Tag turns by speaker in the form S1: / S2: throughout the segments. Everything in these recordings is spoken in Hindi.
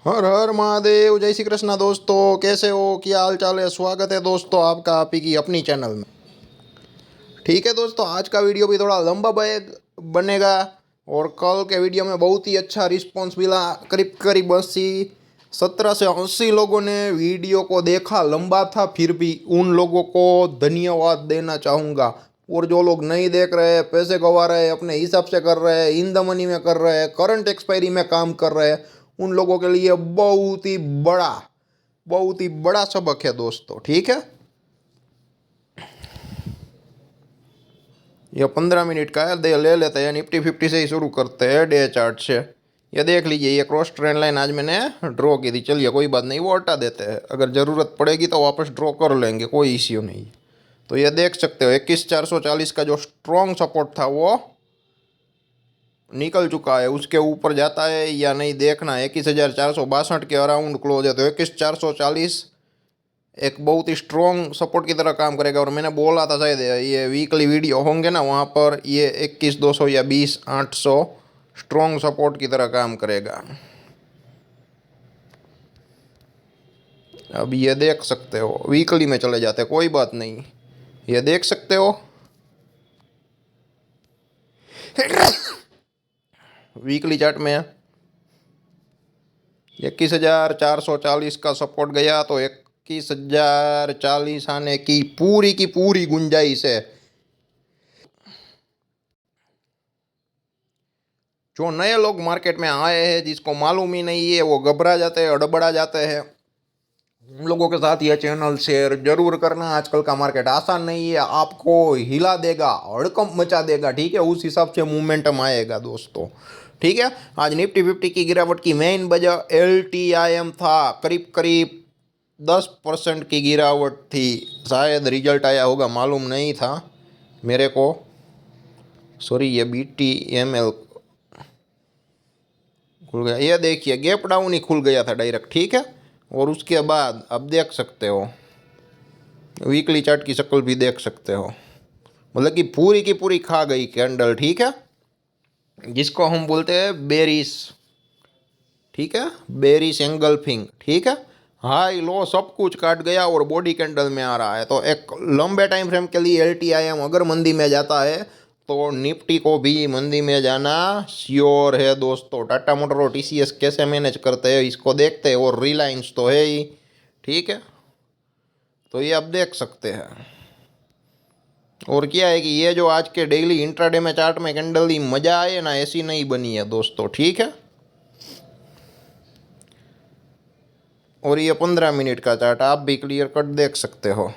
S1: हर हर महादेव। जय श्री कृष्णा दोस्तों, कैसे हो, क्या हाल चाल है। स्वागत है दोस्तों आपका आप ही की अपनी चैनल में। ठीक है दोस्तों, आज का वीडियो भी थोड़ा लंबा बनेगा। और कल के वीडियो में बहुत ही अच्छा रिस्पॉन्स मिला। करीब करीब 70 से 80 लोगों ने वीडियो को देखा। लंबा था फिर भी उन लोगों को धन्यवाद देना चाहूँगा। और जो लोग नहीं देख रहे हैं, पैसे गंवा रहे हैं, अपने हिसाब से कर रहे हैं, इन द मनी में कर रहे हैं, करंट एक्सपायरी में काम कर रहे हैं, उन लोगों के लिए बहुत ही बड़ा सबक है दोस्तों। ठीक है, ये 15 मिनट का है, दे ले लेते हैं। निफ्टी 50 से ही शुरू करते हैं, डे चार्ट से। ये देख लीजिए, ये क्रॉस ट्रेंड लाइन आज मैंने ड्रॉ की थी। चलिए कोई बात नहीं, वो हटा देते हैं, अगर ज़रूरत पड़ेगी तो वापस ड्रॉ कर लेंगे, कोई इश्यू नहीं। तो ये देख सकते हो 21,440 का जो स्ट्रॉन्ग सपोर्ट था वो निकल चुका है। उसके ऊपर जाता है या नहीं देखना है। 21,462 के अराउंड क्लोज है, तो 21,440 एक बहुत ही स्ट्रॉन्ग सपोर्ट की तरह काम करेगा। और मैंने बोला था शायद ये वीकली वीडियो होंगे ना, वहाँ पर ये 21,200 या 20,800 स्ट्रॉन्ग सपोर्ट की तरह काम करेगा। अब ये देख सकते हो, वीकली में चले जाते हैं, कोई बात नहीं। ये देख सकते हो वीकली चार्ट में 21,440 का सपोर्ट गया, तो 21,040 आने की पूरी गुंजाइश है। जो नए लोग मार्केट में आए हैं, जिसको मालूम ही नहीं है, वो घबरा जाते हैं, अड़बड़ा जाते हैं। उन लोगों के साथ ये चैनल शेयर जरूर करना। आजकल का मार्केट आसान नहीं है, आपको हिला देगा, हड़कंप मचा देगा। ठीक है, उस हिसाब से मूवमेंटम आएगा दोस्तों। ठीक है, आज निफ्टी 50 की गिरावट की मेन वजह LTIM था। करीब करीब 10% की गिरावट थी। शायद रिजल्ट आया होगा, मालूम नहीं था मेरे को। सॉरी, ये BTML खुल गया। ये देखिए, गैप डाउन ही खुल गया था डायरेक्ट। ठीक है, और उसके बाद अब देख सकते हो, वीकली चार्ट की शक्ल भी देख सकते हो, मतलब कि पूरी की पूरी खा गई कैंडल। ठीक है, जिसको हम बोलते हैं बेरिस। ठीक है, बेरिस एंगल्फिंग। ठीक है, हाई लो सब कुछ काट गया और बॉडी कैंडल में आ रहा है। तो एक लंबे टाइम फ्रेम के लिए LTIM अगर मंदी में जाता है तो निफ्टी को भी मंदी में जाना श्योर है दोस्तों। टाटा मोटर और TCS कैसे मैनेज करते हैं इसको देखते हैं, और रिलायंस तो है ही। ठीक है, तो ये आप देख सकते हैं। और क्या है कि ये जो आज के डेली इंट्राडे में चार्ट में कैंडल ही मजा आए ना, ऐसी नहीं बनी है दोस्तों। ठीक है, और ये 15 मिनट का चार्ट आप भी क्लियर कट देख सकते हो।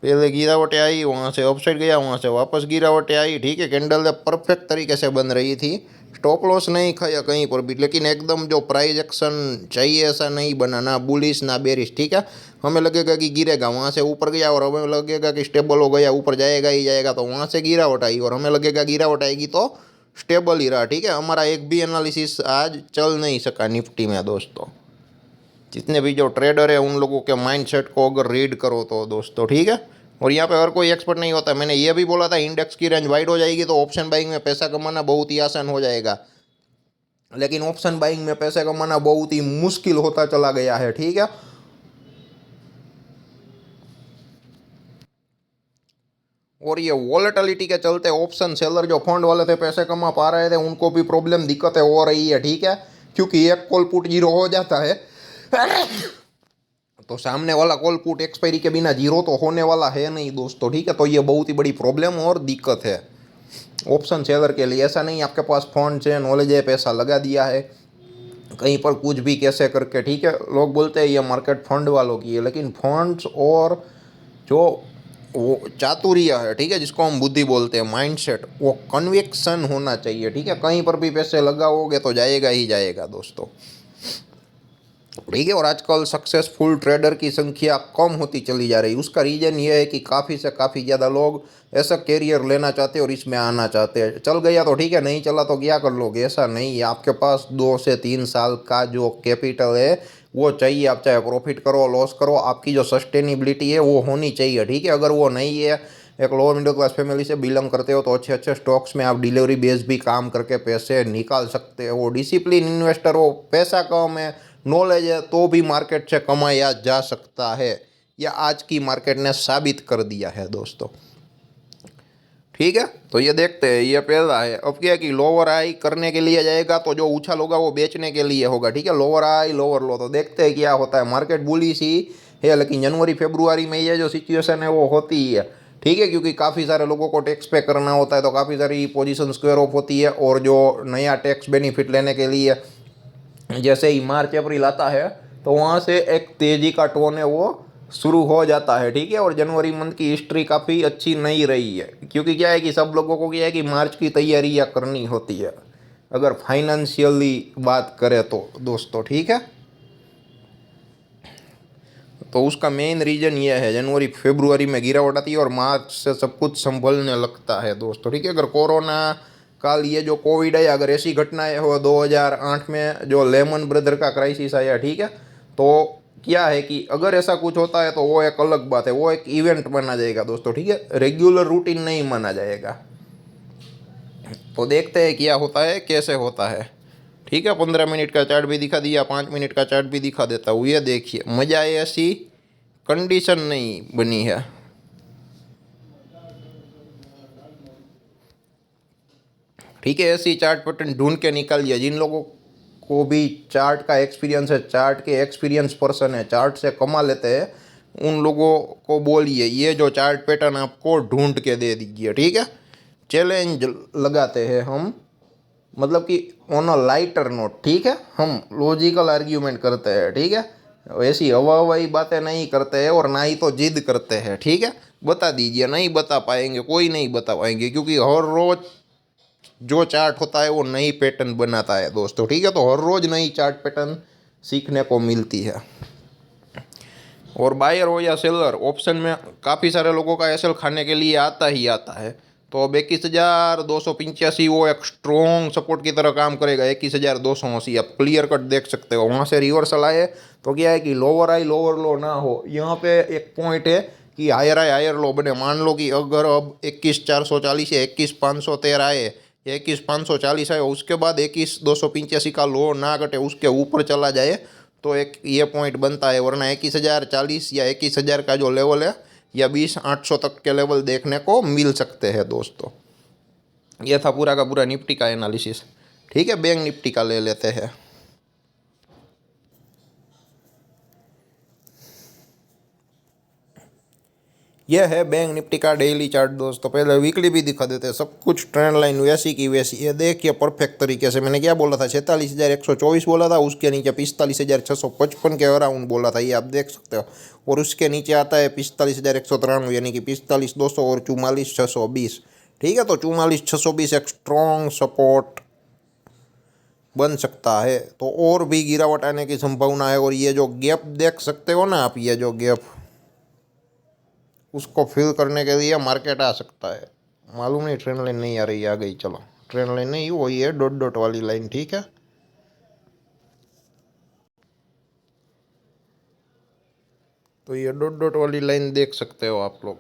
S1: पहले गिरावटें आई, वहाँ से अपसाइड गया, वहाँ से वापस गिरावटें आई। ठीक है, कैंडल परफेक्ट तरीके से बन रही थी, स्टॉप लॉस नहीं खाया कहीं पर भी, लेकिन एकदम जो प्राइस एक्शन चाहिए ऐसा नहीं बना, ना बुलिश ना बेरिश। ठीक है, हमें लगेगा कि गिरेगा, वहाँ से ऊपर गया, और हमें लगेगा कि स्टेबल हो गया, ऊपर जाएगा ही जाएगा, तो वहाँ से गिरावट आई, और हमें लगेगा गिरावट आएगी तो स्टेबल ही रहा। ठीक है, हमारा एक भी एनालिसिस आज चल नहीं सका निफ्टी में दोस्तों। जितने भी जो ट्रेडर है उन लोगों के माइंडसेट को अगर रीड करो तो दोस्तों। ठीक है, और यहाँ पे हर कोई एक्सपर्ट नहीं होता। मैंने ये भी बोला था, इंडेक्स की रेंज वाइड हो जाएगी तो ऑप्शन बाइंग में पैसा कमाना बहुत ही आसान हो जाएगा, लेकिन ऑप्शन बाइंग में पैसा कमाना बहुत ही मुश्किल होता चला गया है। ठीक है, और ये वॉलेटिलिटी के चलते ऑप्शन सेलर जो फंड वाले थे पैसे कमा पा रहे थे, उनको भी प्रॉब्लम दिक्कतें हो रही है। ठीक है, क्योंकि एक कॉल पुट जीरो हो जाता है तो सामने वाला कॉल पुट एक्सपायरी के बिना जीरो तो होने वाला है नहीं दोस्तों। ठीक है, तो ये बहुत ही बड़ी प्रॉब्लम और दिक्कत है ऑप्शन सेलर के लिए। ऐसा नहीं आपके पास फंड है, नॉलेज है, पैसा लगा दिया है कहीं पर कुछ भी कैसे करके। ठीक है, लोग बोलते हैं ये मार्केट फंड वालों की है, लेकिन फंड्स और जो वो चातुर्य है, ठीक है, जिसको हम बुद्धि बोलते हैं, माइंडसेट, वो कन्विक्शन होना चाहिए। ठीक है, कहीं पर भी पैसे लगाओगे तो जाएगा ही जाएगा दोस्तों। ठीक है, और आजकल सक्सेसफुल ट्रेडर की संख्या कम होती चली जा रही है। उसका रीज़न ये है कि काफ़ी से काफ़ी ज़्यादा लोग ऐसा कैरियर लेना चाहते हैं और इसमें आना चाहते हैं। चल गया तो ठीक है, नहीं चला तो क्या कर लोगे, ऐसा नहीं है। आपके पास 2 से 3 साल का जो कैपिटल है वो चाहिए। आप चाहे प्रॉफिट करो लॉस करो, आपकी जो सस्टेनेबिलिटी है वो होनी चाहिए। ठीक है, अगर वो नहीं है, एक लोअर मिडिल क्लास फैमिली से बिलोंग करते हो तो अच्छे अच्छे स्टॉक्स में आप डिलीवरी बेस भी काम करके पैसे निकाल सकते हो। डिसिप्लिन इन्वेस्टर हो, पैसा कम है, नॉलेज है, तो भी मार्केट से कमाया जा सकता है। यह आज की मार्केट ने साबित कर दिया है दोस्तों। ठीक है, तो ये देखते हैं, ये पहला है। अब क्या है कि लोअर हाई करने के लिए जाएगा तो जो उछाल होगा वो बेचने के लिए होगा। ठीक है, लोअर हाई लोअर लो, तो देखते हैं क्या होता है। मार्केट बुलिश ही है, लेकिन जनवरी फरवरी में ये जो सिचुएशन है वो होती ही है। ठीक है, क्योंकि काफ़ी सारे लोगों को टैक्स पे करना होता है, तो काफ़ी सारी पोजीशन स्क्वायर ऑफ होती है। और जो नया टैक्स बेनिफिट लेने के लिए जैसे ही मार्च अप्रैल आता है तो वहाँ से एक तेज़ी का टोन है वो शुरू हो जाता है। ठीक है, और जनवरी मंथ की हिस्ट्री काफ़ी अच्छी नहीं रही है, क्योंकि क्या है कि सब लोगों को क्या है कि मार्च की तैयारियाँ करनी होती है, अगर फाइनेंशियली बात करें तो दोस्तों। ठीक है, तो उसका मेन रीज़न ये है, जनवरी फरवरी में गिरावट आती है और मार्च से सब कुछ संभलने लगता है दोस्तों। ठीक है, अगर कोरोना काल, ये जो कोविड है, अगर ऐसी घटनाएं हो 2008 में जो लेमन ब्रदर का क्राइसिस आया, ठीक है, तो क्या है कि अगर ऐसा कुछ होता है तो वो एक अलग बात है, वो एक इवेंट माना जाएगा दोस्तों। ठीक है, रेगुलर रूटीन नहीं माना जाएगा। तो देखते हैं क्या होता है, कैसे होता है। ठीक है, 15 मिनट का चार्ट भी दिखा दिया, 5 मिनट का चार्ट भी दिखा देता हूँ। ये देखिए, मजा आए ऐसी कंडीशन नहीं बनी है। ठीक है, ऐसी चार्ट पैटर्न ढूंढ के निकालिए। जिन लोगों को भी चार्ट का एक्सपीरियंस है, चार्ट के एक्सपीरियंस पर्सन है, चार्ट से कमा लेते हैं, उन लोगों को बोलिए ये जो चार्ट पैटर्न आपको ढूंढ के दे दीजिए। ठीक है, चैलेंज लगाते हैं हम, मतलब कि ऑन अ लाइटर नोट। ठीक है, हम लॉजिकल आर्ग्यूमेंट करते हैं। ठीक है, ऐसी हवा हवाई बातें नहीं करते हैं और ना ही तो जिद करते हैं। ठीक है, बता दीजिए, नहीं बता पाएंगे, कोई नहीं बता पाएंगे, क्योंकि हर रोज जो चार्ट होता है वो नई पैटर्न बनाता है दोस्तों। ठीक है, तो हर रोज नई चार्ट पैटर्न सीखने को मिलती है। और बायर हो या सेलर, ऑप्शन में काफ़ी सारे लोगों का एसएल खाने के लिए आता ही आता है। तो अब 21,285 वो एक स्ट्रॉन्ग सपोर्ट की तरह काम करेगा। 21,280 आप क्लियर कट देख सकते हो। वहाँ से रिवर्सल आए तो क्या है कि लोअर आई लोअर लो ना हो। यहाँ पे एक पॉइंट है कि हायर आई हायर लो बने। मान लो कि अगर अब 21,440 या 21,513 आए, 21,540 आए, उसके बाद 21,285 का लो ना कटे, उसके ऊपर चला जाए, तो एक ये पॉइंट बनता है। वरना 21,040 या 21,000 का जो लेवल है, या 20,800 तक के लेवल देखने को मिल सकते हैं दोस्तों। ये था पूरा का पूरा निफ्टी का एनालिसिस। ठीक है, बैंक निफ्टी का ले लेते हैं। यह है बैंक निफ्टी का डेली चार्ट दोस्तों। पहले वीकली भी दिखा देते हैं, सब कुछ ट्रेंड लाइन वैसी की वैसी। ये देखिए परफेक्ट तरीके से। मैंने क्या बोला था, 46,124 बोला था, उसके नीचे 45,655 के अराउंड बोला था, ये आप देख सकते हो। और उसके नीचे आता है 45,193, यानी कि 45,200 और 44,620। ठीक है, तो 44,620 एक स्ट्रॉन्ग सपोर्ट बन सकता है। तो और भी गिरावट आने की संभावना है। और ये जो गैप देख सकते हो ना आप, ये जो गैप, उसको फिल करने के लिए मार्केट आ सकता है। मालूम नहीं, ट्रेंड लाइन नहीं आ रही, आ गई। चलो, ट्रेंड लाइन नहीं, वही है डॉट डॉट वाली लाइन। ठीक है, तो ये डॉट डॉट वाली लाइन देख सकते हो आप लोग।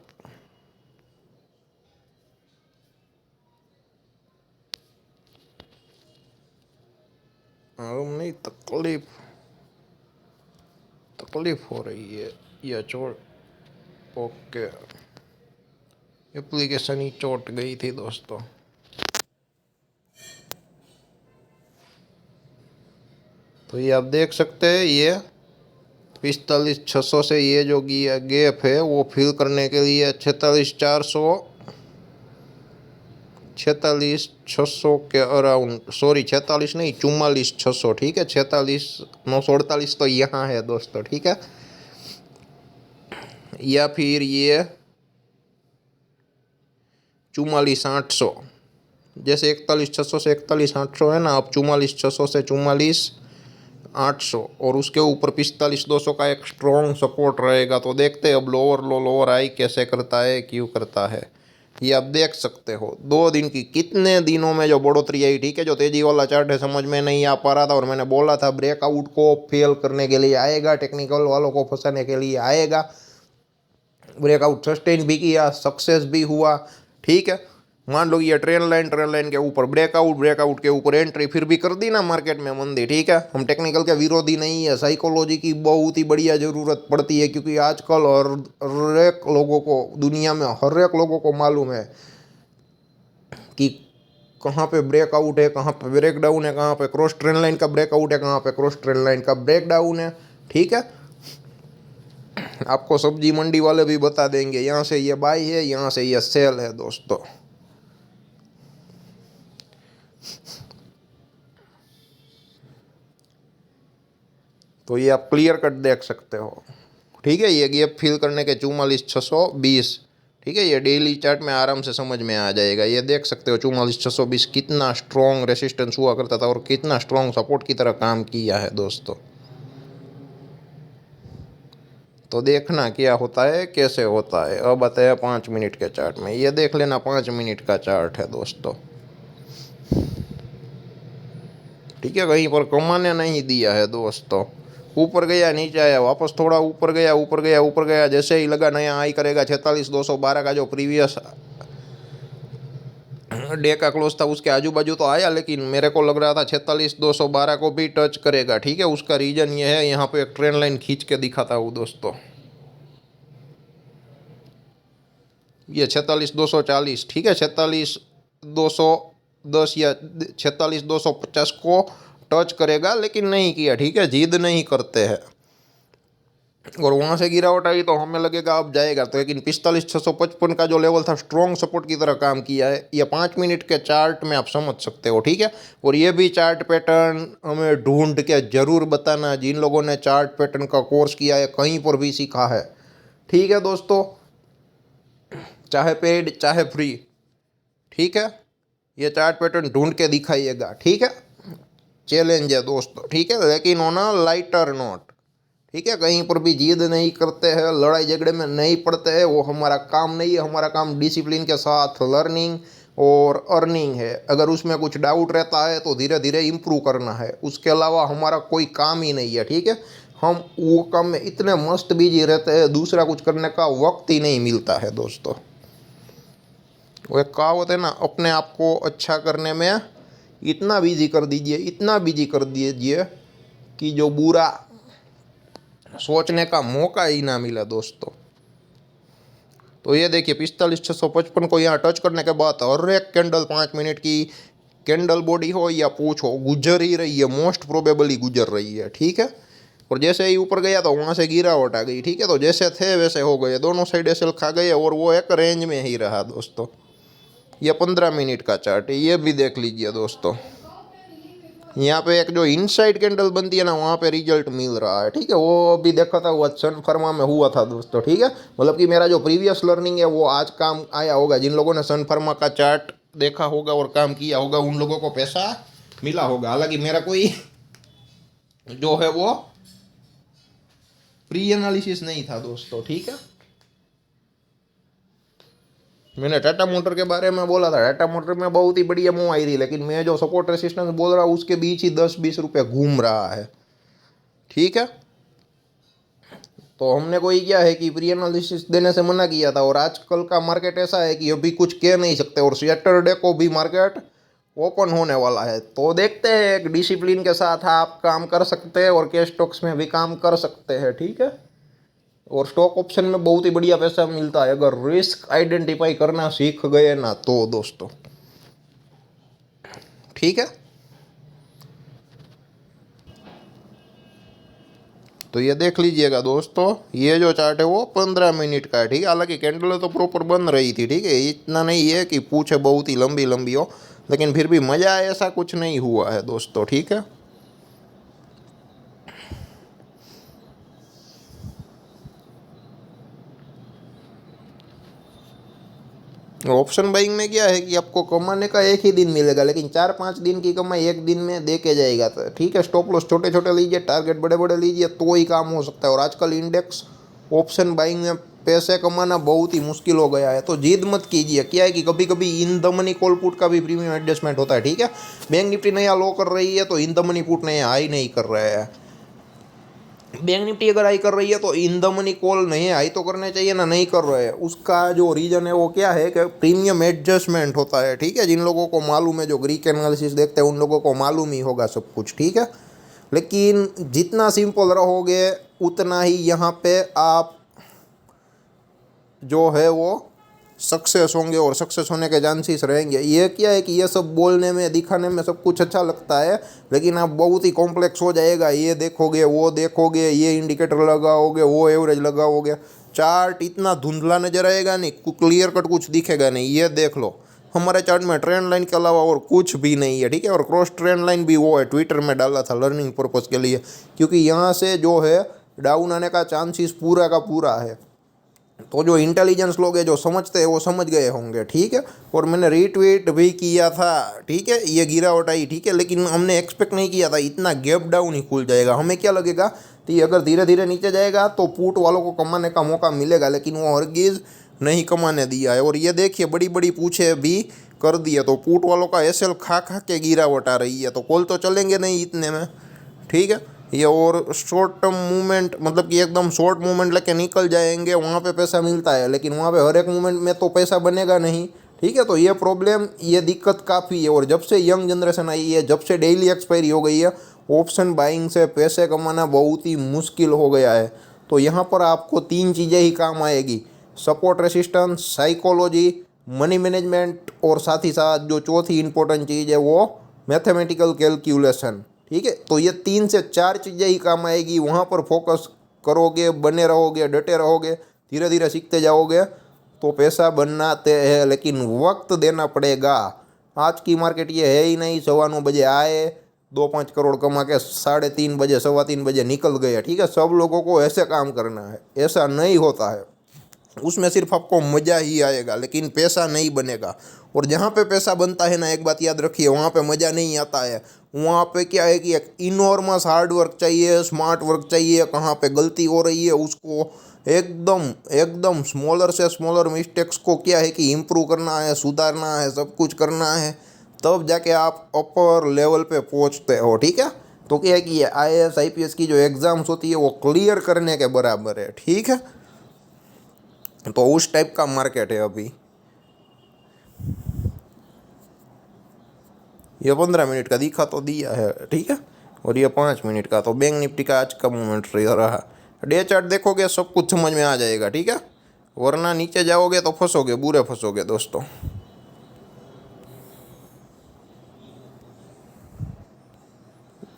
S1: मालूम नहीं, तकलीफ हो रही है या चोट। ओके, एप्लीकेशन ही चोट गई थी दोस्तों। तो ये आप देख सकते हैं, ये 45,600 से ये जो गैप है वो फिल करने के लिए 46,600 के अराउंड, सॉरी 46 नहीं, 44,600। ठीक है, 46,948 तो यहाँ है दोस्तों। ठीक है, या फिर ये 44,800, जैसे 41,600 से 41,800 है ना, अब 44,600 से 44,800, और उसके ऊपर 45,200 का एक स्ट्रॉन्ग सपोर्ट रहेगा। तो देखते हैं अब लोअर लो लोअर आई कैसे करता है, क्यों करता है। ये आप देख सकते हो 2 दिन की, कितने दिनों में जो बढ़ोतरी आई। ठीक है, जो तेजी वाला चार्ट है समझ में नहीं आ पा रहा था, और मैंने बोला था ब्रेकआउट को फेल करने के लिए आएगा, टेक्निकल वालों को फंसाने के लिए आएगा। ब्रेकआउट सस्टेन भी किया, सक्सेस भी हुआ, ठीक है। मान लो ये ट्रेन लाइन के ऊपर ब्रेकआउट के ऊपर एंट्री फिर भी कर दी ना मार्केट में मंदी, ठीक है। हम टेक्निकल के विरोधी नहीं है, साइकोलॉजी की बहुत ही बढ़िया ज़रूरत पड़ती है, क्योंकि आजकल हर एक लोगों को, दुनिया में हर एक लोगों को मालूम है कि कहाँ पे ब्रेकआउट है, कहाँ पे ब्रेकडाउन है, कहाँ पे क्रॉस ट्रेन लाइन का ब्रेकआउट है, कहाँ पे क्रॉस ट्रेन लाइन का ब्रेकडाउन है, ठीक है। आपको सब्जी मंडी वाले भी बता देंगे, यहाँ से ये बाई है, यहाँ से ये सेल है दोस्तों। तो ये आप क्लियर कट देख सकते हो, ठीक है। ये गैप फिल करने के 44,620, ठीक है। ये डेली चार्ट में आराम से समझ में आ जाएगा। ये देख सकते हो 44,620 कितना स्ट्रॉन्ग रेसिस्टेंस हुआ करता था और कितना स्ट्रॉन्ग सपोर्ट की तरह काम किया है दोस्तों। तो देखना क्या होता है, कैसे होता है। अब आते हैं 5 मिनट के चार्ट में। ये देख लेना 5 मिनट का चार्ट है दोस्तों, ठीक है। कहीं पर कमाने नहीं दिया है दोस्तों। ऊपर गया, नीचे आया, वापस थोड़ा ऊपर गया, ऊपर गया, जैसे ही लगा नया हाई करेगा 46,212 का जो प्रीवियस डे का क्लोज था उसके आजू बाजू तो आया, लेकिन मेरे को लग रहा था 46,212 को भी टच करेगा, ठीक है। उसका रीजन ये है, यहाँ पे एक ट्रेन लाइन खींच के दिखाता हूँ दोस्तों। ये 46,240, ठीक है। 46,210 या 46,250 को टच करेगा, लेकिन नहीं किया, ठीक है। जिद नहीं करते हैं। और वहाँ से गिरावट आई तो हमें लगेगा अब जाएगा, तो लेकिन 45,655 का जो लेवल था स्ट्रॉन्ग सपोर्ट की तरह काम किया है। ये 5 मिनट के चार्ट में आप समझ सकते हो, ठीक है। और ये भी चार्ट पैटर्न हमें ढूंढ के ज़रूर बताना, जिन लोगों ने चार्ट पैटर्न का कोर्स किया है, कहीं पर भी सीखा है, ठीक है दोस्तों, चाहे पेड चाहे फ्री, ठीक है। ये चार्ट पैटर्न ढूंढ के दिखाइएगा, ठीक है। चैलेंज है दोस्तों, ठीक है, लेकिन ऑन अ लाइटर नोट, ठीक है। कहीं पर भी जिद नहीं करते हैं, लड़ाई झगड़े में नहीं पड़ते हैं, वो हमारा काम नहीं है। हमारा काम डिसिप्लिन के साथ लर्निंग और अर्निंग है। अगर उसमें कुछ डाउट रहता है तो धीरे धीरे इम्प्रूव करना है, उसके अलावा हमारा कोई काम ही नहीं है, ठीक है। हम वो काम में इतने मस्त बिजी रहते हैं, दूसरा कुछ करने का वक्त ही नहीं मिलता है दोस्तों। वो एक कहावत है ना, अपने आप को अच्छा करने में इतना बिजी कर दीजिए, इतना बिजी कर दीजिए कि जो बुरा सोचने का मौका ही ना मिला दोस्तों। तो ये देखिए 45,655 को यहाँ टच करने के बाद हर एक कैंडल 5 मिनट की कैंडल बॉडी हो या पूछ हो, गुजर ही रही है, मोस्ट प्रोबेबली गुजर रही है, ठीक है। और जैसे ही ऊपर गया तो वहाँ से गिरावट आ गई, ठीक है। तो जैसे थे वैसे हो गए, दोनों साइड एसएल खा गए और वो एक रेंज में ही रहा दोस्तों। ये 15 मिनट का चार्ट है, ये भी देख लीजिए दोस्तों। यहाँ पे एक जो इनसाइड कैंडल बनती है ना, वहाँ पे रिजल्ट मिल रहा है, ठीक है। वो भी देखा था, वो सन फार्मा में हुआ था दोस्तों, ठीक है। मतलब कि मेरा जो प्रीवियस लर्निंग है वो आज काम आया होगा। जिन लोगों ने सन फार्मा का चार्ट देखा होगा और काम किया होगा, उन लोगों को पैसा मिला होगा। हालांकि मेरा कोई जो है वो प्री एनालिसिस नहीं था दोस्तों, ठीक है। मैंने टाटा मोटर के बारे में बोला था, टाटा मोटर में बहुत ही बढ़िया मूव आई रही, लेकिन मैं जो सपोर्ट रेसिस्टेंस बोल रहा हूँ उसके बीच ही 10-20 रुपये घूम रहा है, ठीक है। तो हमने कोई क्या है कि प्री एनालिसिस देने से मना किया था। और आजकल का मार्केट ऐसा है कि अभी कुछ कह नहीं सकते, और सैटरडे को भी मार्केट ओपन होने वाला है। तो देखते हैं, एक डिसिप्लिन के साथ आप काम कर सकते हैं और कैश स्टॉक्स में भी काम कर सकते हैं, ठीक है। और स्टॉक ऑप्शन में बहुत ही बढ़िया पैसा मिलता है अगर रिस्क आइडेंटिफाई करना सीख गए ना तो दोस्तों, ठीक है। तो ये देख लीजिएगा दोस्तों, ये जो चार्ट है वो 15 मिनट का है, ठीक है। हालांकि कैंडल तो प्रॉपर बन रही थी, ठीक है। इतना नहीं है कि पूछे बहुत ही लंबी लंबी हो, लेकिन फिर भी मज़ा ऐसा कुछ नहीं हुआ है दोस्तों, ठीक है। ऑप्शन बाइंग में क्या है कि आपको कमाने का एक ही दिन मिलेगा, लेकिन 4-5 दिन की कमाई एक दिन में दे के जाएगा, तो ठीक है। स्टॉप लॉस छोटे छोटे लीजिए, टारगेट बड़े बड़े लीजिए, तो ही काम हो सकता है। और आजकल इंडेक्स ऑप्शन बाइंग में पैसे कमाना बहुत ही मुश्किल हो गया है, तो जिद मत कीजिए। क्या है कि कभी कभी in the money call put का भी प्रीमियम एडजस्टमेंट होता है, ठीक है। बैंक निफ्टी नया लो कर रही है तो इन द मनी पुट नया हाई नहीं कर रहे हैं, बैंक निफ्टी अगर हाई कर रही है तो इन द मनी कॉल नहीं, हाई तो करने चाहिए ना, नहीं कर रहे हैं। उसका जो रीज़न है वो क्या है कि प्रीमियम एडजस्टमेंट होता है, ठीक है। जिन लोगों को मालूम है, जो ग्रीक एनालिसिस देखते हैं, उन लोगों को मालूम ही होगा सब कुछ, ठीक है। लेकिन जितना सिंपल रहोगे उतना ही यहाँ पे आप जो है वो सक्सेस होंगे और सक्सेस होने के चांसेस रहेंगे। ये क्या है कि ये सब बोलने में, दिखाने में सब कुछ अच्छा लगता है, लेकिन आप बहुत ही कॉम्प्लेक्स हो जाएगा। ये देखोगे, ये इंडिकेटर लगाओगे, वो एवरेज लगाओगे, चार्ट इतना धुंधला नजर आएगा, नहीं क्लियर कट कुछ दिखेगा नहीं। ये देख लो, हमारे चार्ट में ट्रेंड लाइन के अलावा और कुछ भी नहीं है, ठीक है। और क्रॉस ट्रेंड लाइन भी वो है, ट्विटर में डाला था लर्निंग पर्पज़ के लिए, क्योंकि यहाँ से जो है डाउन आने का चांसेस पूरा का पूरा है। तो जो इंटेलिजेंस लोग हैं, जो समझते हैं, वो समझ गए होंगे, ठीक है। और मैंने रीट्वीट भी किया था, ठीक है, ये गिरावट आई, ठीक है, लेकिन हमने एक्सपेक्ट नहीं किया था इतना गैप डाउन ही खुल जाएगा। हमें क्या लगेगा कि अगर धीरे धीरे नीचे जाएगा तो पुट वालों को कमाने का मौका मिलेगा, लेकिन वो हरगिज़ नहीं कमाने दिया है। और ये देखिए, बड़ी बड़ी पूछे भी कर दिए, तो पुट वालों का एसएल खा खा के गिरावट आ रही है, तो कॉल तो चलेंगे नहीं इतने में, ठीक है। ये और शॉर्ट टर्म मूवमेंट, मतलब कि एकदम शॉर्ट मूवमेंट लेके निकल जाएंगे, वहाँ पे पैसा मिलता है, लेकिन वहाँ पे हर एक मूवमेंट में तो पैसा बनेगा नहीं, ठीक है। तो ये प्रॉब्लम, ये दिक्कत काफ़ी है। और जब से यंग जनरेशन आई है, जब से डेली एक्सपायरी हो गई है, ऑप्शन बाइंग से पैसे कमाना बहुत ही मुश्किल हो गया है। तो यहाँ पर आपको 3 चीज़ें ही काम आएगी: support resistance, psychology, money management, और साथ ही साथ जो चौथी इंपॉर्टेंट चीज़ है वो मैथमेटिकल कैलकुलेशन, ठीक है। तो ये 3 से 4 चीज़ें ही काम आएगी। वहाँ पर फोकस करोगे, बने रहोगे, डटे रहोगे, धीरे धीरे सीखते जाओगे, तो पैसा बनाते हैं, लेकिन वक्त देना पड़ेगा। आज की मार्केट ये है ही नहीं, 9:15 आए, 2-5 करोड़ कमा के 3:30 बजे, 3:15 बजे निकल गए, ठीक है। सब लोगों को ऐसे काम करना है, ऐसा नहीं होता है। उसमें सिर्फ आपको मज़ा ही आएगा, लेकिन पैसा नहीं बनेगा। और जहाँ पे पैसा बनता है ना, एक बात याद रखिए, वहाँ पे मज़ा नहीं आता है। वहाँ पे क्या है कि एक इनॉर्मस हार्ड वर्क चाहिए, स्मार्ट वर्क चाहिए। कहाँ पे गलती हो रही है उसको एकदम एकदम स्मॉलर से स्मॉलर मिस्टेक्स को क्या है कि इम्प्रूव करना है, सुधारना है, सब कुछ करना है, तब जाके आप अपर लेवल पे पहुँचते हो, ठीक है। तो क्या है कि ये IAS IPS की जो एग्ज़ाम्स होती है वो क्लियर करने के बराबर है, ठीक है। तो उस टाइप का मार्केट है अभी। ये 15 मिनट का दिखा तो दिया है, ठीक है। और ये 5 मिनट का, तो बैंक निफ्टी का आज का मूवमेंट रहा। डे चार्ट देखोगे सब कुछ समझ में आ जाएगा, ठीक है। वरना नीचे जाओगे तो फंसोगे, बुरे फंसोगे दोस्तों।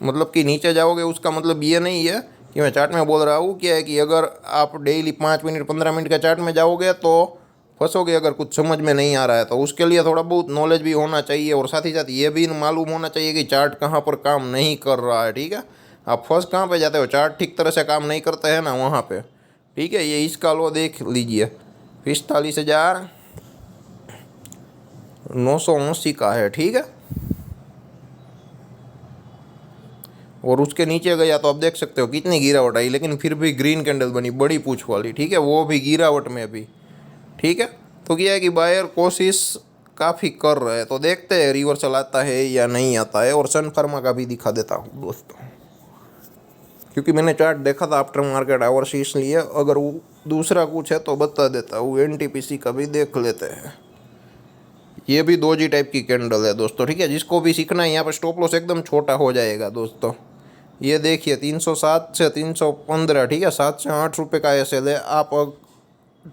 S1: मतलब कि नीचे जाओगे उसका मतलब ये नहीं है कि मैं चार्ट में बोल रहा हूँ, क्या है कि अगर आप डेली 5 मिनट 15 मिनट का चार्ट में जाओगे तो फंसोगे, अगर कुछ समझ में नहीं आ रहा है तो। उसके लिए थोड़ा बहुत नॉलेज भी होना चाहिए, और साथ ही साथ ये भी मालूम होना चाहिए कि चार्ट कहाँ पर काम नहीं कर रहा है, ठीक है। आप फंस कहाँ पे जाते हो, चार्ट ठीक तरह से काम नहीं करते हैं ना वहाँ पे, ठीक है। ये इसका लो देख लीजिए, 45,980 का है, ठीक है। और उसके नीचे गया तो आप देख सकते हो कितनी गिरावट आई, लेकिन फिर भी ग्रीन कैंडल बनी, बड़ी पूछ वाली, ठीक है, वो भी गिरावट में भी, ठीक है। तो क्या है कि बायर कोशिश काफ़ी कर रहे हैं, तो देखते हैं रिवर्सल आता है या नहीं आता है। और सन फार्मा का भी दिखा देता हूँ दोस्तों, क्योंकि मैंने चार्ट देखा था आफ्टर मार्केट आवर्स, इसलिए अगर वो दूसरा कुछ है तो बता देता हूँ। NTPC का भी देख लेते हैं। ये भी 2G टाइप की कैंडल है दोस्तों, ठीक है। जिसको भी सीखना है, यहाँ पर स्टॉप लॉस एकदम छोटा हो जाएगा दोस्तों। ये देखिए 307 से 315, ठीक है, 7 से 8 रुपये का SL है। आप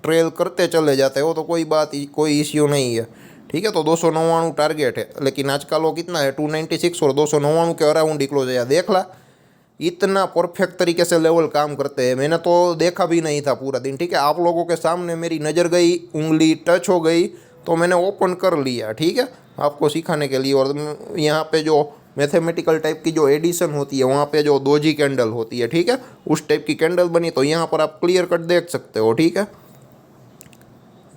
S1: ट्रेल करते चले जाते हो तो कोई इश्यू नहीं है, ठीक है। तो 299 टारगेट है, लेकिन आज का लो कितना है, 296, और 299 के अराउंड ही क्लोज है। देख ला, इतना परफेक्ट तरीके से लेवल काम करते हैं। मैंने तो देखा भी नहीं था पूरा दिन, ठीक है। आप लोगों के सामने मेरी नज़र गई, उंगली टच हो गई, तो मैंने ओपन कर लिया, ठीक है, आपको सिखाने के लिए। और यहाँ पे जो मैथमेटिकल टाइप की जो एडिशन होती है, वहाँ पे जो 2G कैंडल होती है, ठीक है, उस टाइप की कैंडल बनी, तो यहाँ पर आप क्लियर कट देख सकते हो, ठीक है।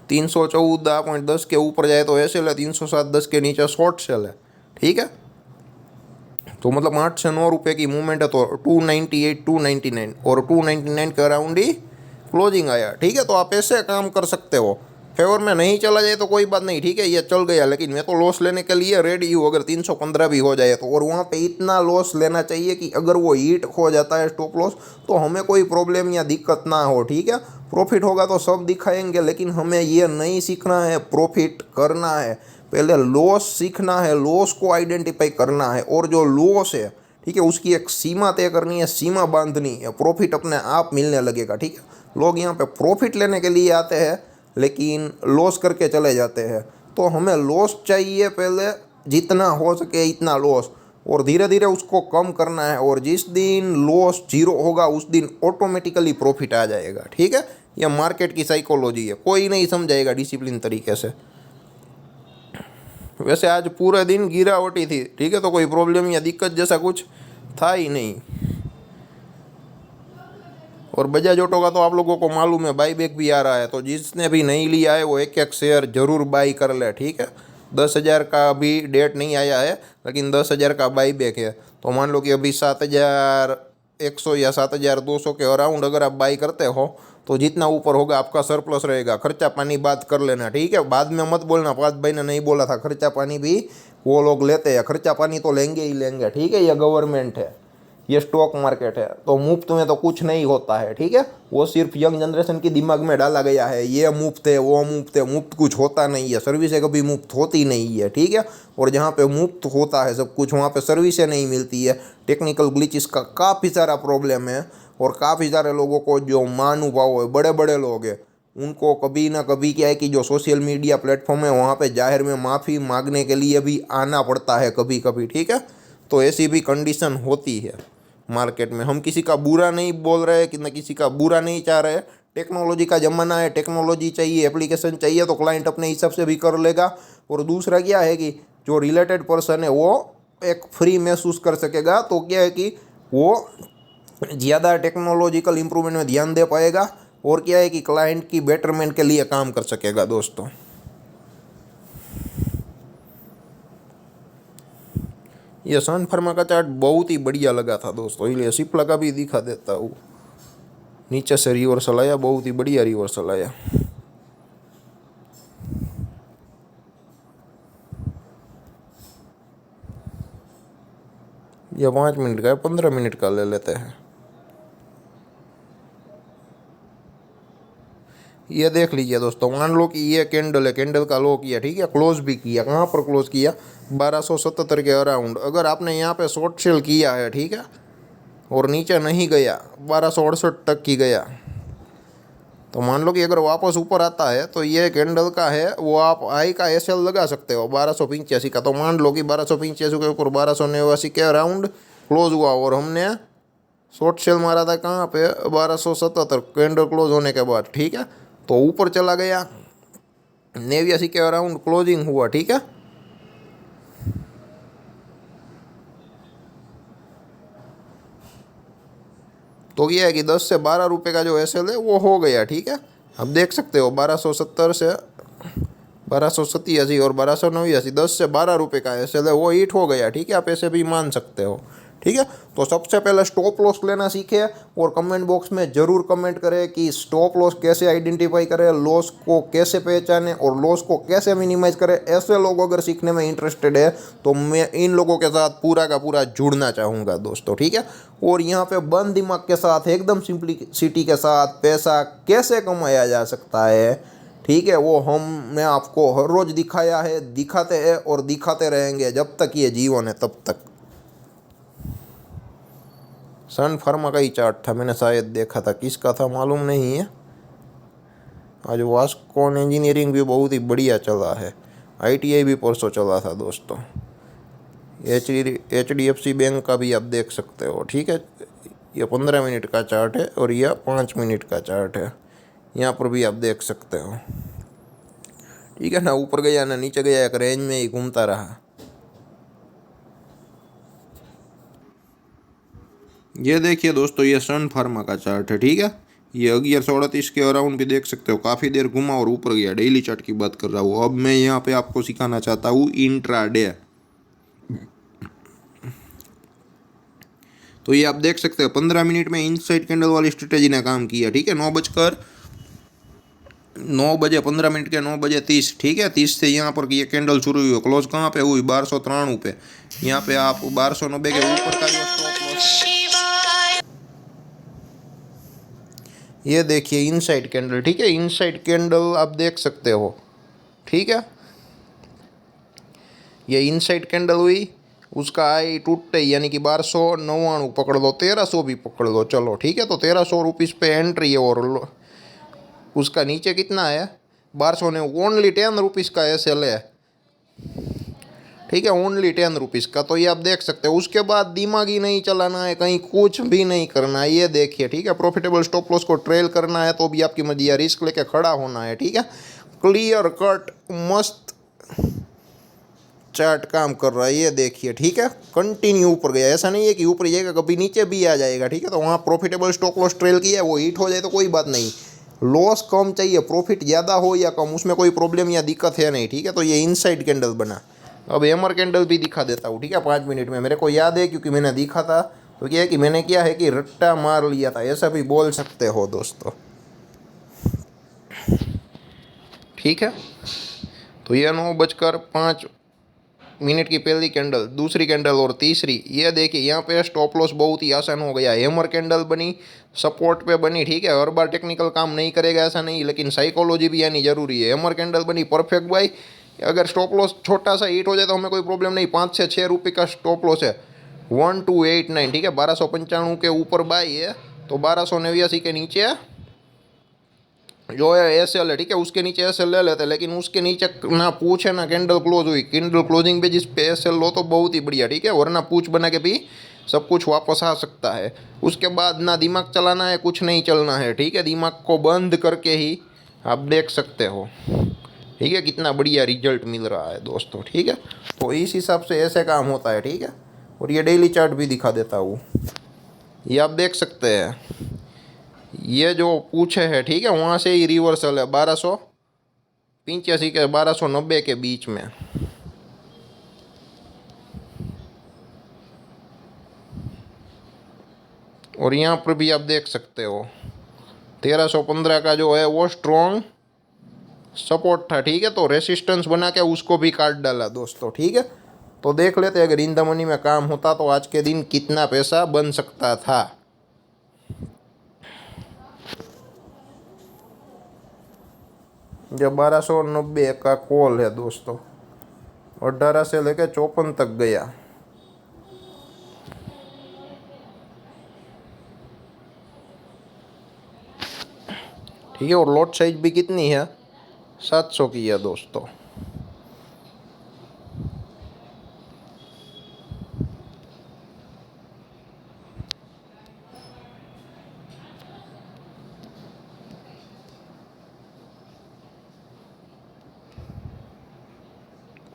S1: 314.10 के ऊपर जाए तो SL है, 307.10 के नीचे शॉर्ट सेल है, ठीक है। तो मतलब 8 से 9 रुपये की मूवमेंट है, तो 298, 299 और 299 के अराउंड ही क्लोजिंग आया, ठीक है। तो आप ऐसे काम कर सकते हो, फेवर में नहीं चला जाए तो कोई बात नहीं, ठीक है, ये चल गया, लेकिन मैं तो लॉस लेने के लिए रेडी हूँ अगर 315 भी हो जाए तो। और वहाँ पे इतना लॉस लेना चाहिए कि अगर वो हिट हो जाता है स्टॉप लॉस तो हमें कोई प्रॉब्लम या दिक्कत ना हो, ठीक है। प्रॉफिट होगा तो सब दिखाएंगे, लेकिन हमें ये नहीं सीखना है प्रॉफिट करना है, पहले लॉस सीखना है, लॉस को आइडेंटिफाई करना है, और जो लॉस है, ठीक है, उसकी एक सीमा तय करनी है, सीमा बांधनी है, प्रॉफिट अपने आप मिलने लगेगा, ठीक है। लोग यहाँ पे प्रॉफिट लेने के लिए आते हैं लेकिन लॉस करके चले जाते हैं। तो हमें लॉस चाहिए, पहले जितना हो सके इतना लॉस, और धीरे धीरे उसको कम करना है, और जिस दिन लॉस जीरो होगा उस दिन ऑटोमेटिकली प्रॉफिट आ जाएगा, ठीक है। यह मार्केट की साइकोलॉजी है, कोई नहीं समझाएगा डिसिप्लिन तरीके से। वैसे आज पूरा दिन गिरावटी थी, ठीक है, तो कोई प्रॉब्लम या दिक्कत जैसा कुछ था ही नहीं। और बजाज ऑटो का तो आप लोगों को मालूम है बाई बैक भी आ रहा है, तो जिसने भी नहीं लिया है वो एक एक शेयर जरूर बाई कर ले, ठीक है। 10,000 का अभी डेट नहीं आया है, लेकिन 10,000 का बाई बैक है। तो मान लो कि अभी 7,100 या 7,200 के अराउंड अगर आप बाई करते हो तो जितना ऊपर होगा आपका सरप्लस रहेगा। खर्चा पानी बात कर लेना, ठीक है, बाद में मत बोलना पाँच भाई ने नहीं बोला था, खर्चा पानी भी वो लोग लेते हैं, खर्चा पानी तो लेंगे ही लेंगे, ठीक है। ये गवर्नमेंट है, ये स्टॉक मार्केट है, तो मुफ्त में तो कुछ नहीं होता है, ठीक है। वो सिर्फ यंग जनरेशन के दिमाग में डाला गया है, ये मुफ्त है वो मुफ्त है, मुफ्त कुछ होता नहीं है, सर्विसें कभी मुफ्त होती नहीं है, ठीक है। और जहाँ पे मुफ्त होता है सब कुछ वहाँ पे सर्विसें नहीं मिलती है, टेक्निकल ग्लिचेस का काफ़ी सारा प्रॉब्लम है, और काफ़ी सारे लोगों को जो महानुभाव है, बड़े बड़े लोग हैं, उनको कभी ना कभी क्या है कि जो सोशल मीडिया प्लेटफॉर्म है वहाँ पे जाहिर में माफ़ी मांगने के लिए भी आना पड़ता है कभी कभी, ठीक है। तो ऐसी भी कंडीशन होती है मार्केट में। हम किसी का बुरा नहीं बोल रहे कि न किसी का बुरा नहीं चाह रहे, टेक्नोलॉजी का ज़माना है, टेक्नोलॉजी चाहिए, एप्लीकेशन चाहिए तो क्लाइंट अपने हिसाब से भी कर लेगा। और दूसरा क्या है कि जो रिलेटेड पर्सन है वो एक फ्री महसूस कर सकेगा, तो क्या है कि वो ज़्यादा टेक्नोलॉजिकल इम्प्रूवमेंट में ध्यान दे पाएगा, और क्या है कि क्लाइंट की बेटरमेंट के लिए काम कर सकेगा दोस्तों। ये सन फार्मा का चार्ट बहुत ही बढ़िया लगा था दोस्तों, इसलिए सिप्ला का भी दिखा देता हूँ। नीचे से रिवर्सल आया, बहुत ही बढ़िया रिवर्सल आया। ये 5 मिनट का है, 15 मिनट का ले लेते हैं। ये देख लीजिए दोस्तों, मान लो कि ये कैंडल है, कैंडल का लो किया, ठीक है, क्लोज भी किया, कहाँ पर क्लोज किया 1277 के अराउंड। अगर आपने यहाँ पे शॉर्ट सेल किया है, ठीक है, और नीचे नहीं गया 1268 तक की गया, तो मान लो कि अगर वापस ऊपर आता है तो ये कैंडल का है वो आप आई का एसएल लगा सकते हो 1285 का। तो मान लो कि 1285 के ऊपर 1289 के अराउंड क्लोज हुआ, और हमने शॉर्ट सेल मारा था कहाँ पे 1277 कैंडल क्लोज होने के बाद, ठीक है। तो ऊपर चला गया 89 के अराउंड क्लोजिंग हुआ, ठीक है। तो ये है कि 10 से 12 रुपये का जो एसएल है वो हो गया, ठीक है। अब देख सकते हो 1270 से 1287 और 1289, 10 से 12 रुपये का एसएल है वो हिट हो गया, ठीक है। आप ऐसे भी मान सकते हो, ठीक है। तो सबसे पहले स्टॉप लॉस लेना सीखे, और कमेंट बॉक्स में ज़रूर कमेंट करें कि स्टॉप लॉस कैसे आइडेंटिफाई करें, लॉस को कैसे पहचानें और लॉस को कैसे मिनिमाइज करें। ऐसे लोग अगर सीखने में इंटरेस्टेड है तो मैं इन लोगों के साथ पूरा का पूरा जुड़ना चाहूँगा दोस्तों, ठीक है। और यहाँ पे बंद दिमाग के साथ एकदम सिंपलिसिटी के साथ पैसा कैसे कमाया जा सकता है, ठीक है, वो हमने आपको हर रोज़ दिखाया है, दिखाते हैं और दिखाते रहेंगे जब तक ये जीवन है तब तक। सन फार्मा का ही चार्ट था, मैंने शायद देखा था, किसका था मालूम नहीं है। आज वास्कॉन इंजीनियरिंग भी बहुत ही बढ़िया चला है, आईटीआई भी परसों चला था दोस्तों। HDFC बैंक का भी आप देख सकते हो, ठीक है। ये 15 मिनट का चार्ट है और यह 5 मिनट का चार्ट है, यहाँ पर भी आप देख सकते हो, ठीक है ना। ऊपर गया ना नीचे गया, एक रेंज में ही घूमता रहा। ये देखिए दोस्तों, ये सन फार्मा का चार्ट है, ठीक है। ये 1138 के अराउंड भी देख सकते हो, काफ़ी देर घुमा और ऊपर गया। डेली चार्ट की बात कर रहा हूँ। अब मैं यहाँ पे आपको सिखाना चाहता हूँ इंट्राडे। तो ये आप देख सकते हो 15 मिनट में इनसाइड कैंडल वाली स्ट्रेटेजी ने काम किया, ठीक है। 9 बजकर 9 बजे 15 मिनट के 9 बजे 30, ठीक है। 30 से यहाँ पर ये कैंडल शुरू हुई, क्लोज कहाँ पे हुई 1293 पे। यहाँ पे आप 1290 के ऊपर का जो स्टॉप लॉस, ये देखिए इनसाइड कैंडल, ठीक है। इनसाइड कैंडल आप देख सकते हो, ठीक है। ये इनसाइड कैंडल हुई, उसका आई टूटते यानी कि 1299 पकड़ लो, 1300 भी पकड़ लो, चलो ठीक है। तो 1300 रुपीज़ पे एंट्री है और उसका नीचे कितना है 1200 ने, ओनली 10 रुपीज़ का एसएल है, ठीक है। ओनली 10 रुपीज़ का, तो ये आप देख सकते हो। उसके बाद दिमाग ही नहीं चलाना है, कहीं कुछ भी नहीं करना है, ये देखिए, ठीक है। प्रॉफिटेबल स्टॉप लॉस को ट्रेल करना है तो भी आपकी मर्जी है, रिस्क लेके खड़ा होना है, ठीक है। क्लियर कट मस्त चार्ट काम कर रहा है, ये देखिए, ठीक है। कंटिन्यू ऊपर गया, ऐसा नहीं है कि ऊपर जाएगा, कभी नीचे भी आ जाएगा, ठीक है। तो वहाँ प्रॉफिटेबल स्टॉप लॉस ट्रेल किया है, वो हिट हो जाए तो कोई बात नहीं, लॉस कम चाहिए, प्रॉफिट ज़्यादा हो या कम, उसमें कोई प्रॉब्लम या दिक्कत है नहीं, ठीक है। तो ये इनसाइड कैंडल बना। अब हैमर कैंडल भी दिखा देता हूँ, ठीक है, 5 मिनट में। मेरे को याद है क्योंकि मैंने दिखा था, तो क्या है कि मैंने क्या है कि रट्टा मार लिया था, ऐसा भी बोल सकते हो दोस्तों, ठीक है। तो ये 9:05 की पहली कैंडल, दूसरी कैंडल और तीसरी, ये देखिए यहाँ पे स्टॉप लॉस बहुत ही आसान हो गया। हैमर कैंडल बनी, सपोर्ट पे बनी, ठीक है। हर बार टेक्निकल काम नहीं करेगा ऐसा नहीं, लेकिन साइकोलॉजी भी आनी जरूरी है। हैमर कैंडल बनी, परफेक्ट बाई। अगर स्टॉप लॉस छोटा सा हिट हो जाए तो हमें कोई प्रॉब्लम नहीं, 5 से 6 रुपये का स्टॉप लॉस है, 1289, ठीक है। 1295 के ऊपर बाई है, तो 1289 के नीचे जो है एसएल है, ठीक है। उसके नीचे एसएल ले लेते हैं, लेकिन उसके नीचे ना पूछे ना कैंडल क्लोज हुई, कैंडल क्लोजिंग पे जिस पे एसएल लो तो बहुत ही बढ़िया, ठीक है। वरना पूछ बना के भी सब कुछ वापस आ सकता है। उसके बाद ना दिमाग चलाना है, कुछ नहीं चलना है, ठीक है। दिमाग को बंद करके ही आप देख सकते हो, ठीक है, कितना बढ़िया रिजल्ट मिल रहा है दोस्तों, ठीक है। तो इस हिसाब से ऐसे काम होता है, ठीक है। और ये डेली चार्ट भी दिखा देता हूँ, ये आप देख सकते हैं। ये जो पूछे है, ठीक है, वहाँ से ही रिवर्सल है 1285 के 1290 के बीच में। और यहाँ पर भी आप देख सकते हो 1315 का जो है वो स्ट्रॉन्ग सपोर्ट था, ठीक है। तो रेसिस्टेंस बना के उसको भी काट डाला दोस्तों, ठीक है। तो देख लेते अगर इन द मनी में काम होता तो आज के दिन कितना पैसा बन सकता था। जो 1290 का कॉल है दोस्तों, 18 से लेकर 54 तक गया, ठीक है। और लॉट साइज भी कितनी है 700 की है दोस्तों।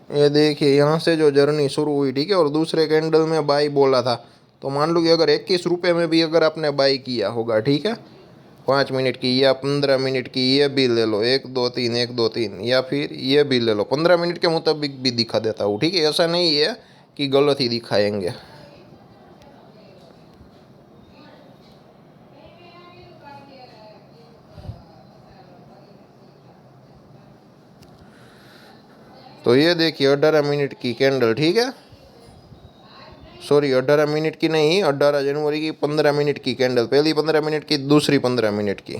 S1: ये देखिए यहाँ से जो जर्नी शुरू हुई, ठीक है। और दूसरे कैंडल में बाई बोला था, तो मान लो कि अगर 21 रुपये में भी अगर आपने बाई किया होगा, ठीक है, 5 मिनट की या 15 मिनट की, ये भी ले लो, 1 2 3 1 2 3, या फिर ये भी ले लो, 15 मिनट के मुताबिक भी दिखा देता हूँ, ठीक है। ऐसा नहीं है कि गलत ही दिखाएंगे। तो ये देखिए 18 मिनट की कैंडल, ठीक है, सॉरी 18 मिनट की नहीं, 18 जनवरी की 15 मिनट की कैंडल, पहली 15 मिनट की, दूसरी 15 मिनट की।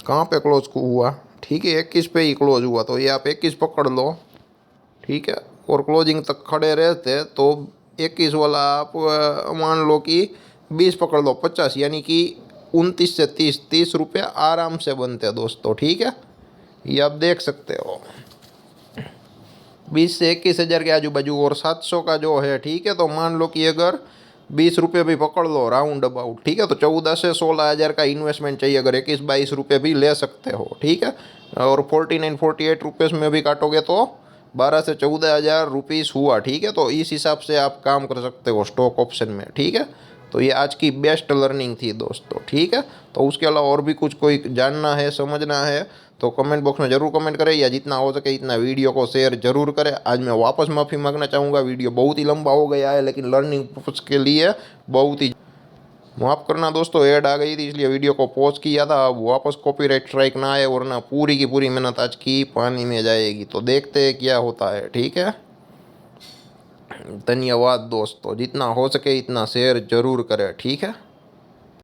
S1: कहाँ पे क्लोज हुआ, ठीक है, 21 पे ही क्लोज हुआ, तो ये आप 21 पकड़ लो, ठीक है। और क्लोजिंग तक खड़े रहते तो 21 वाला आप मान लो कि 20 पकड़ लो, 50, यानी कि 29 से 30 रुपये आराम से बनते हैं दोस्तों, ठीक है। ये आप देख सकते हो 20 से 21 हज़ार के आजू बाजू, और 700 का जो है, ठीक है। तो मान लो कि अगर 20 रुपये भी पकड़ लो राउंड अबाउट, ठीक है, तो 14 से 16 हज़ार का इन्वेस्टमेंट चाहिए। अगर 21-22 रुपये भी ले सकते हो, ठीक है। और 49-48 रुपीज़ में भी काटोगे तो 12 से 14 हज़ार रुपीज़ हुआ, ठीक है। तो इस हिसाब से आप काम कर सकते हो स्टॉक ऑप्शन में, ठीक है। तो ये आज की बेस्ट लर्निंग थी दोस्तों, ठीक है। तो उसके अलावा और भी कुछ कोई जानना है, समझना है तो कमेंट बॉक्स में ज़रूर कमेंट करें, या जितना हो सके इतना वीडियो को शेयर जरूर करें। आज मैं वापस माफ़ी मांगना चाहूँगा, वीडियो बहुत ही लंबा हो गया है, लेकिन लर्निंग पर्पज़ के लिए बहुत ही माफ़ करना दोस्तों, ऐड आ गई थी इसलिए वीडियो को पॉज किया था। अब वापस कॉपीराइट स्ट्राइक ना आए, वरना पूरी की पूरी मेहनत आज की पानी में जाएगी। तो देखते हैं क्या होता है, ठीक है। धन्यवाद दोस्तों, जितना हो सके इतना शेयर जरूर करें, ठीक है।